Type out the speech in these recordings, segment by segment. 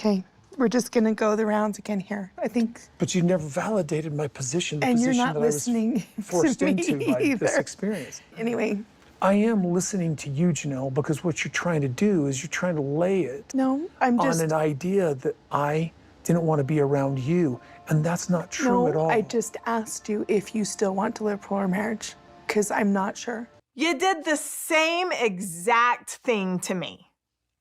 Okay, we're just gonna go the rounds again here. I think. But you never validated my position, the And position you're not that I was listening forced to me into by this either. experience. Anyway. I am listening to you, Janelle, because what you're trying to do is you're trying to lay it No, I'm just on an idea that I didn't want to be around you, and that's not true at all. I just asked you if you still want to live for a marriage, because I'm not sure. You did the same exact thing to me.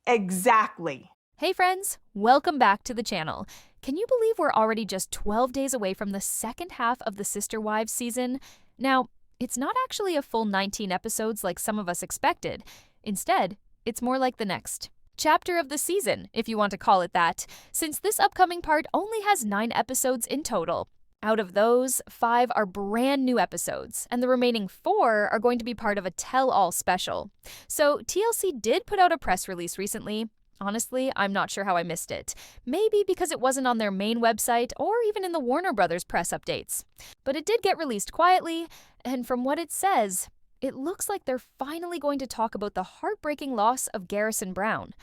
Exactly. Hey friends, welcome back to the channel. Can you believe we're already just 12 days away from the second half of the Sister Wives season? Now, it's not actually a full 19 episodes like some of us expected. Instead, it's more like the next chapter of the season, if you want to call it that, since this upcoming part only has 9 episodes in total. Out of those, 5 are brand new episodes, and the remaining 4 are going to be part of a tell-all special. So TLC did put out a press release recently. Honestly, I'm not sure how I missed it. Maybe because it wasn't on their main website or even in the Warner Brothers press updates. But it did get released quietly, and from what it says, it looks like they're finally going to talk about the heartbreaking loss of Garrison Brown.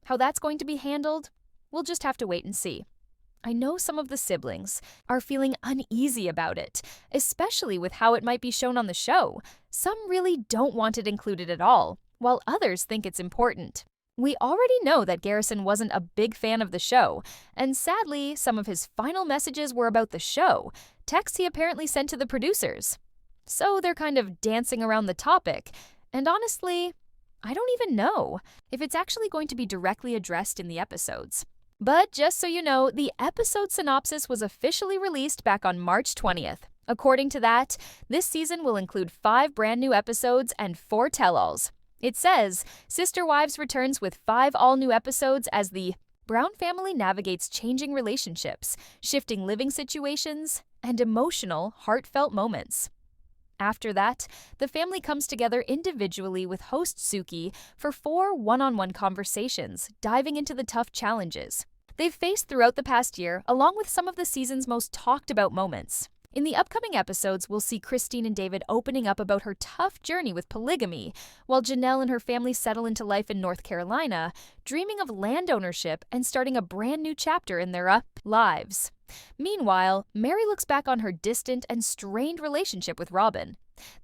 How that's going to be handled, we'll just have to wait and see. I know some of the siblings are feeling uneasy about it, especially with how it might be shown on the show. Some really don't want it included at all, while others think it's important. We already know that Garrison wasn't a big fan of the show, and sadly, some of his final messages were about the show, texts he apparently sent to the producers. So they're kind of dancing around the topic, and honestly, I don't even know if it's actually going to be directly addressed in the episodes. But just so you know, the episode synopsis was officially released back on March 20th. According to that, this season will include 5 brand new episodes and 4 tell-alls. It says, Sister Wives returns with 5 all-new episodes as the Brown family navigates changing relationships, shifting living situations, and emotional, heartfelt moments. After that, the family comes together individually with host Suki for 4 one-on-one conversations, diving into the tough challenges they've faced throughout the past year, along with some of the season's most talked-about moments. In the upcoming episodes, we'll see Christine and David opening up about her tough journey with polygamy, while Janelle and her family settle into life in North Carolina, dreaming of land ownership and starting a brand new chapter in their lives. Meanwhile, Mary looks back on her distant and strained relationship with Robin.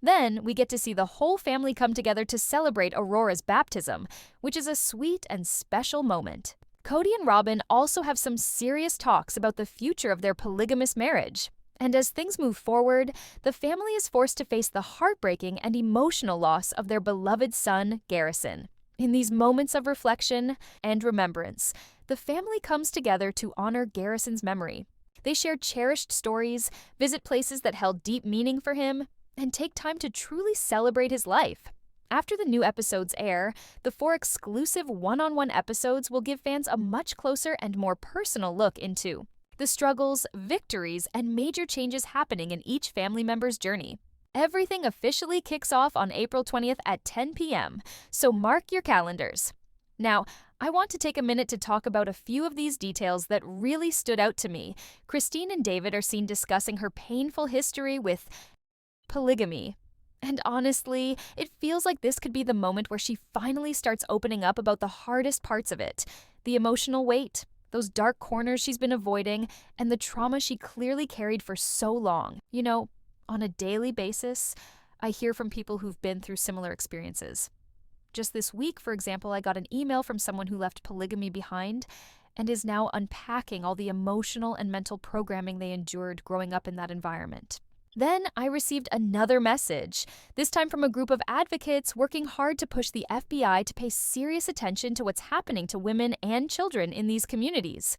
Then, we get to see the whole family come together to celebrate Aurora's baptism, which is a sweet and special moment. Kody and Robin also have some serious talks about the future of their polygamous marriage. And as things move forward, the family is forced to face the heartbreaking and emotional loss of their beloved son, Garrison. In these moments of reflection and remembrance, the family comes together to honor Garrison's memory. They share cherished stories, visit places that held deep meaning for him, and take time to truly celebrate his life. After the new episodes air, the 4 exclusive one-on-one episodes will give fans a much closer and more personal look into the struggles, victories, and major changes happening in each family member's journey. Everything officially kicks off on April 20th at 10 p.m., so mark your calendars. Now, I want to take a minute to talk about a few of these details that really stood out to me. Christine and David are seen discussing her painful history with polygamy. And honestly, it feels like this could be the moment where she finally starts opening up about the hardest parts of it, the emotional weight, those dark corners she's been avoiding, and the trauma she clearly carried for so long. You know, on a daily basis, I hear from people who've been through similar experiences. Just this week, for example, I got an email from someone who left polygamy behind and is now unpacking all the emotional and mental programming they endured growing up in that environment. Then I received another message, this time from a group of advocates working hard to push the FBI to pay serious attention to what's happening to women and children in these communities.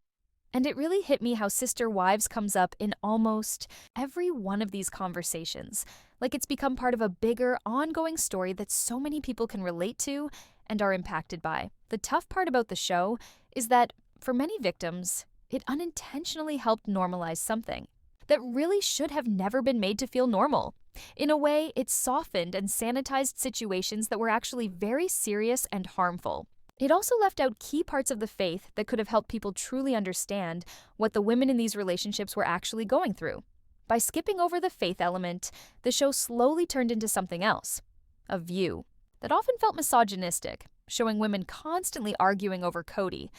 And it really hit me how Sister Wives comes up in almost every one of these conversations, like it's become part of a bigger, ongoing story that so many people can relate to and are impacted by. The tough part about the show is that, for many victims, it unintentionally helped normalize something that really should have never been made to feel normal. In a way, it softened and sanitized situations that were actually very serious and harmful. It also left out key parts of the faith that could have helped people truly understand what the women in these relationships were actually going through. By skipping over the faith element, the show slowly turned into something else, a view that often felt misogynistic, showing women constantly arguing over Kody.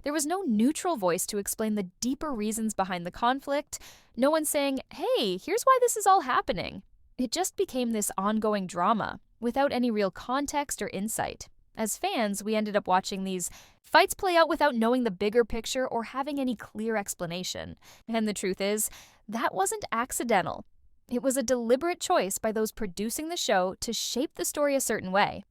There was no neutral voice to explain the deeper reasons behind the conflict. No one saying, hey, here's why this is all happening. It just became this ongoing drama, without any real context or insight. As fans, we ended up watching these fights play out without knowing the bigger picture or having any clear explanation. And the truth is, that wasn't accidental. It was a deliberate choice by those producing the show to shape the story a certain way.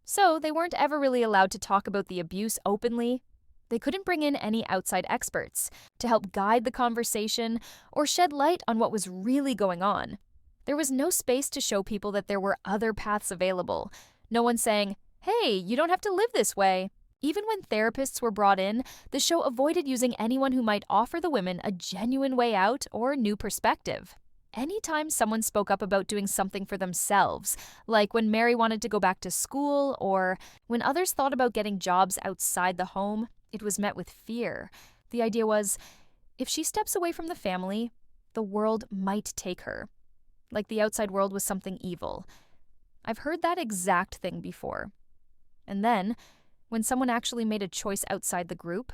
So they weren't ever really allowed to talk about the abuse openly. They couldn't bring in any outside experts to help guide the conversation or shed light on what was really going on. There was no space to show people that there were other paths available. No one saying, hey, you don't have to live this way. Even when therapists were brought in, the show avoided using anyone who might offer the women a genuine way out or new perspective. Anytime someone spoke up about doing something for themselves, like when Mary wanted to go back to school or when others thought about getting jobs outside the home, it was met with fear. The idea was, if she steps away from the family, the world might take her. Like the outside world was something evil. I've heard that exact thing before. And then, when someone actually made a choice outside the group,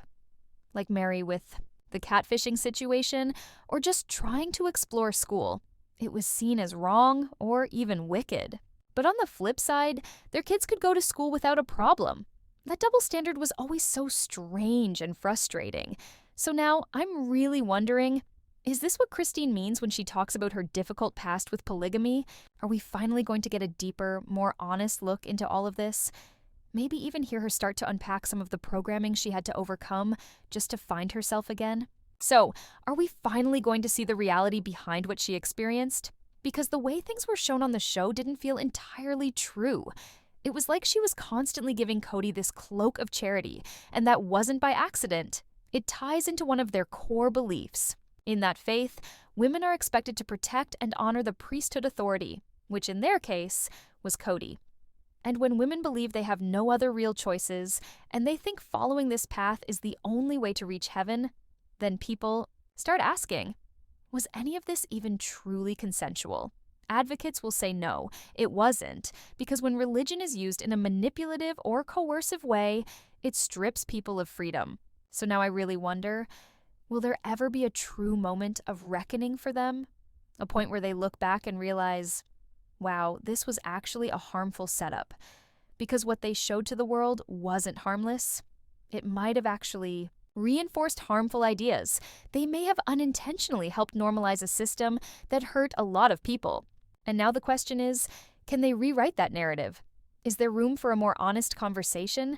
like Mary with the catfishing situation, or just trying to explore school, it was seen as wrong or even wicked. But on the flip side, their kids could go to school without a problem. That double standard was always so strange and frustrating. So now I'm really wondering, is this what Christine means when she talks about her difficult past with polygamy? Are we finally going to get a deeper, more honest look into all of this? Maybe even hear her start to unpack some of the programming she had to overcome just to find herself again? So, are we finally going to see the reality behind what she experienced? Because the way things were shown on the show didn't feel entirely true. It was like she was constantly giving Kody this cloak of charity, and that wasn't by accident. It ties into one of their core beliefs. In that faith, women are expected to protect and honor the priesthood authority, which in their case was Kody. And when women believe they have no other real choices, and they think following this path is the only way to reach heaven, then people start asking, was any of this even truly consensual? Advocates will say no, it wasn't, because when religion is used in a manipulative or coercive way, it strips people of freedom. So now I really wonder, will there ever be a true moment of reckoning for them? A point where they look back and realize, wow, this was actually a harmful setup. Because what they showed to the world wasn't harmless. It might have actually reinforced harmful ideas. They may have unintentionally helped normalize a system that hurt a lot of people. And now the question is, can they rewrite that narrative? Is there room for a more honest conversation?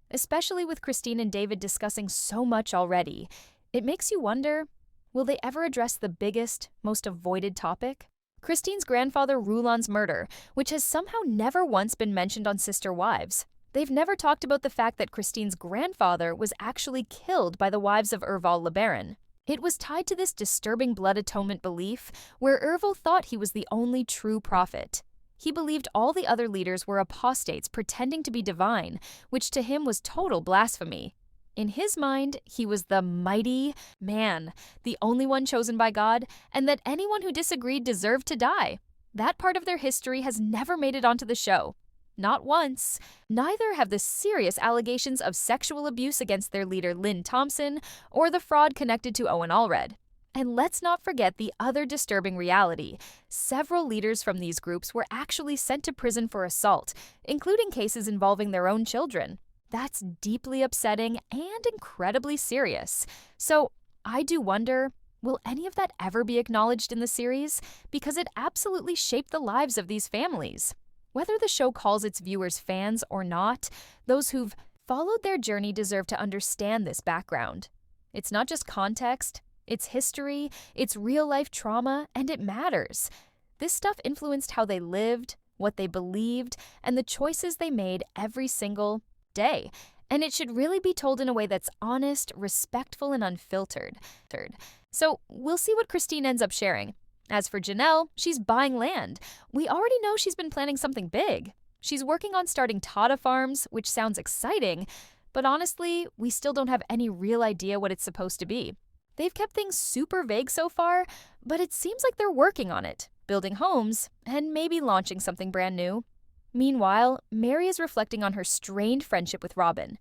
Especially with Christine and David discussing so much already. It makes you wonder, will they ever address the biggest, most avoided topic? Christine's grandfather Rulon's murder, which has somehow never once been mentioned on Sister Wives. They've never talked about the fact that Christine's grandfather was actually killed by the wives of Erval LeBaron. It was tied to this disturbing blood atonement belief where Erval thought he was the only true prophet. He believed all the other leaders were apostates pretending to be divine, which to him was total blasphemy. In his mind, he was the mighty man, the only one chosen by God, and that anyone who disagreed deserved to die. That part of their history has never made it onto the show. Not once. Neither have the serious allegations of sexual abuse against their leader Lynn Thompson or the fraud connected to Owen Allred. And let's not forget the other disturbing reality. Several leaders from these groups were actually sent to prison for assault, including cases involving their own children. That's deeply upsetting and incredibly serious. So I do wonder, will any of that ever be acknowledged in the series? Because it absolutely shaped the lives of these families. Whether the show calls its viewers fans or not, those who've followed their journey deserve to understand this background. It's not just context, it's history, it's real-life trauma, and it matters. This stuff influenced how they lived, what they believed, and the choices they made every single day. And it should really be told in a way that's honest, respectful, and unfiltered. So we'll see what Christine ends up sharing. As for Janelle, she's buying land. We already know she's been planning something big. She's working on starting Tata Farms, which sounds exciting, but honestly, we still don't have any real idea what it's supposed to be. They've kept things super vague so far, but it seems like they're working on it, building homes, and maybe launching something brand new. Meanwhile, Mary is reflecting on her strained friendship with Robin.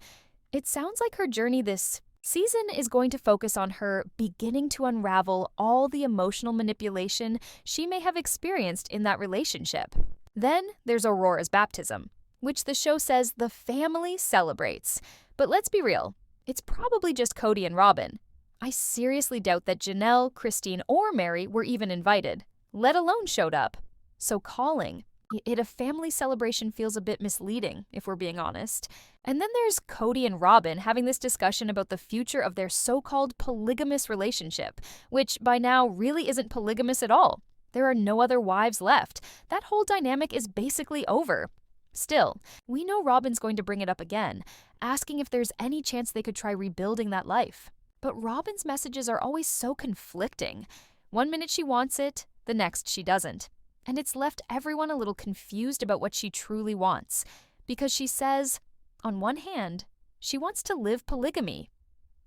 It sounds like her journey this season is going to focus on her beginning to unravel all the emotional manipulation she may have experienced in that relationship. Then there's Aurora's baptism, which the show says the family celebrates. But let's be real, it's probably just Kody and Robin. I seriously doubt that Janelle, Christine, or Mary were even invited, let alone showed up. So calling it a family celebration feels a bit misleading, if we're being honest. And then there's Kody and Robin having this discussion about the future of their so-called polygamous relationship, which by now really isn't polygamous at all. There are no other wives left. That whole dynamic is basically over. Still, we know Robin's going to bring it up again, asking if there's any chance they could try rebuilding that life. But Robin's messages are always so conflicting. One minute she wants it, the next she doesn't. And it's left everyone a little confused about what she truly wants, because she says, on one hand, she wants to live polygamy,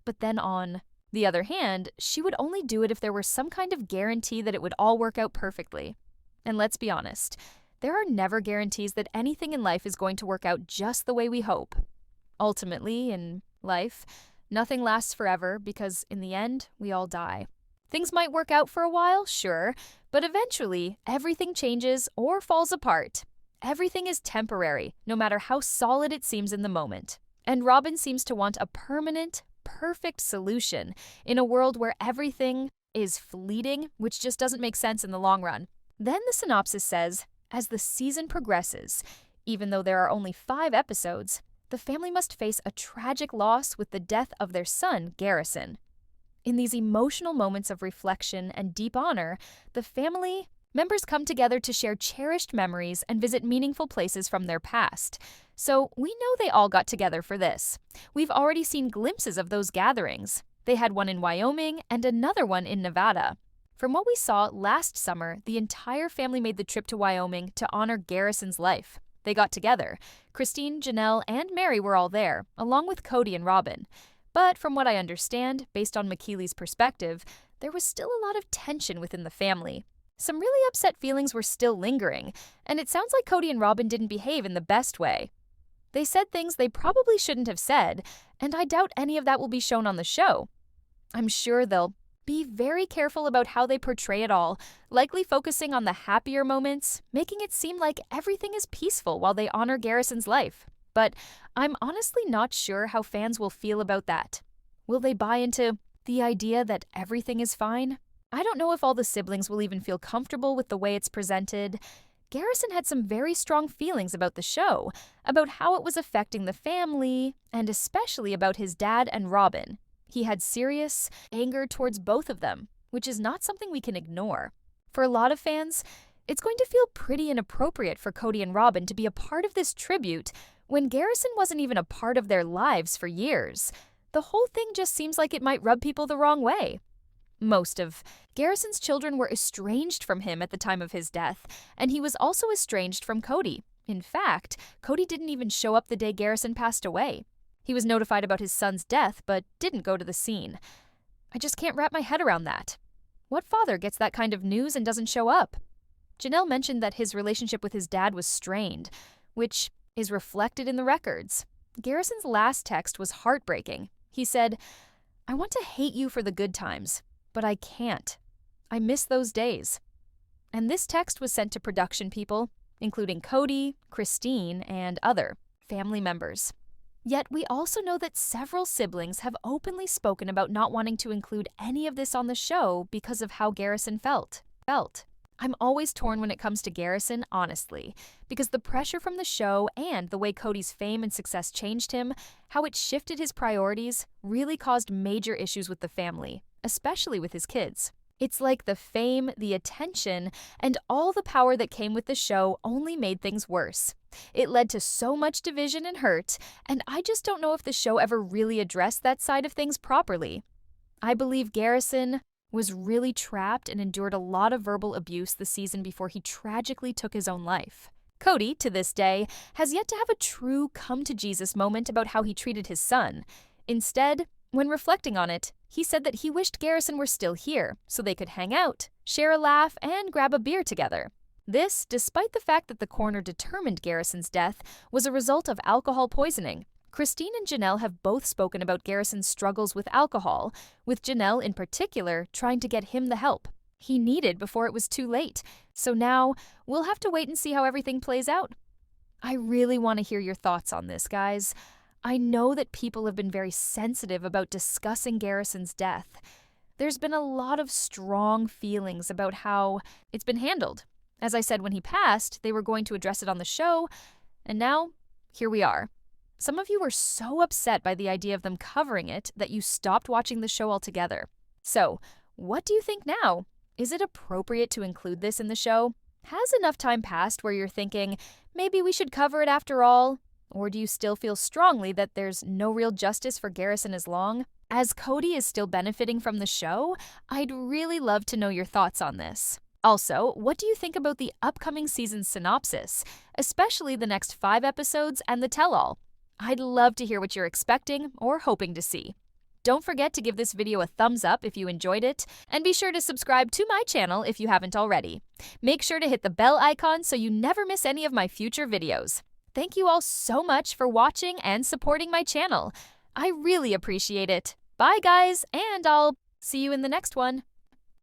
but then on the other hand, she would only do it if there were some kind of guarantee that it would all work out perfectly. And let's be honest, there are never guarantees that anything in life is going to work out just the way we hope. Ultimately, in life, nothing lasts forever because in the end, we all die. Things might work out for a while, sure, but eventually, everything changes or falls apart. Everything is temporary, no matter how solid it seems in the moment. And Robin seems to want a permanent, perfect solution in a world where everything is fleeting, which just doesn't make sense in the long run. Then the synopsis says, as the season progresses, even though there are only 5 episodes, the family must face a tragic loss with the death of their son, Garrison. In these emotional moments of reflection and deep honor, the family members come together to share cherished memories and visit meaningful places from their past. So we know they all got together for this. We've already seen glimpses of those gatherings. They had one in Wyoming and another one in Nevada. From what we saw last summer, the entire family made the trip to Wyoming to honor Garrison's life. They got together. Christine, Janelle, and Mary were all there, along with Kody and Robin. But from what I understand, based on McKeely's perspective, there was still a lot of tension within the family. Some really upset feelings were still lingering, and it sounds like Kody and Robin didn't behave in the best way. They said things they probably shouldn't have said, and I doubt any of that will be shown on the show. I'm sure they'll be very careful about how they portray it all, likely focusing on the happier moments, making it seem like everything is peaceful while they honor Garrison's life. But I'm honestly not sure how fans will feel about that. Will they buy into the idea that everything is fine? I don't know if all the siblings will even feel comfortable with the way it's presented. Garrison had some very strong feelings about the show, about how it was affecting the family, and especially about his dad and Robin. He had serious anger towards both of them, which is not something we can ignore. For a lot of fans, it's going to feel pretty inappropriate for Kody and Robin to be a part of this tribute when Garrison wasn't even a part of their lives for years. The whole thing just seems like it might rub people the wrong way. Most of Garrison's children were estranged from him at the time of his death, and he was also estranged from Kody. In fact, Kody didn't even show up the day Garrison passed away. He was notified about his son's death, but didn't go to the scene. I just can't wrap my head around that. What father gets that kind of news and doesn't show up? Janelle mentioned that his relationship with his dad was strained, which is reflected in the records. Garrison's last text was heartbreaking. He said, "I want to hate you for the good times, but I can't. I miss those days." And this text was sent to production people, including Kody, Christine, and other family members. Yet we also know that several siblings have openly spoken about not wanting to include any of this on the show because of how Garrison felt. I'm always torn when it comes to Garrison, honestly, because the pressure from the show and the way Kody's fame and success changed him, how it shifted his priorities, really caused major issues with the family, especially with his kids. It's like the fame, the attention, and all the power that came with the show only made things worse. It led to so much division and hurt, and I just don't know if the show ever really addressed that side of things properly. I believe Garrison was really trapped and endured a lot of verbal abuse the season before he tragically took his own life. Kody, to this day, has yet to have a true come-to-Jesus moment about how he treated his son. Instead, when reflecting on it, he said that he wished Garrison were still here so they could hang out, share a laugh, and grab a beer together. This, despite the fact that the coroner determined Garrison's death was a result of alcohol poisoning. Christine and Janelle have both spoken about Garrison's struggles with alcohol, with Janelle in particular trying to get him the help he needed before it was too late. So now, we'll have to wait and see how everything plays out. I really want to hear your thoughts on this, guys. I know that people have been very sensitive about discussing Garrison's death. There's been a lot of strong feelings about how it's been handled. As I said when he passed, they were going to address it on the show, and now, here we are. Some of you were so upset by the idea of them covering it that you stopped watching the show altogether. So, what do you think now? Is it appropriate to include this in the show? Has enough time passed where you're thinking, maybe we should cover it after all? Or do you still feel strongly that there's no real justice for Garrison as long? As Kody is still benefiting from the show, I'd really love to know your thoughts on this. Also, what do you think about the upcoming season's synopsis, especially the next 5 episodes and the tell-all? I'd love to hear what you're expecting or hoping to see. Don't forget to give this video a thumbs up if you enjoyed it, and be sure to subscribe to my channel if you haven't already. Make sure to hit the bell icon so you never miss any of my future videos. Thank you all so much for watching and supporting my channel. I really appreciate it. Bye guys, and I'll see you in the next one.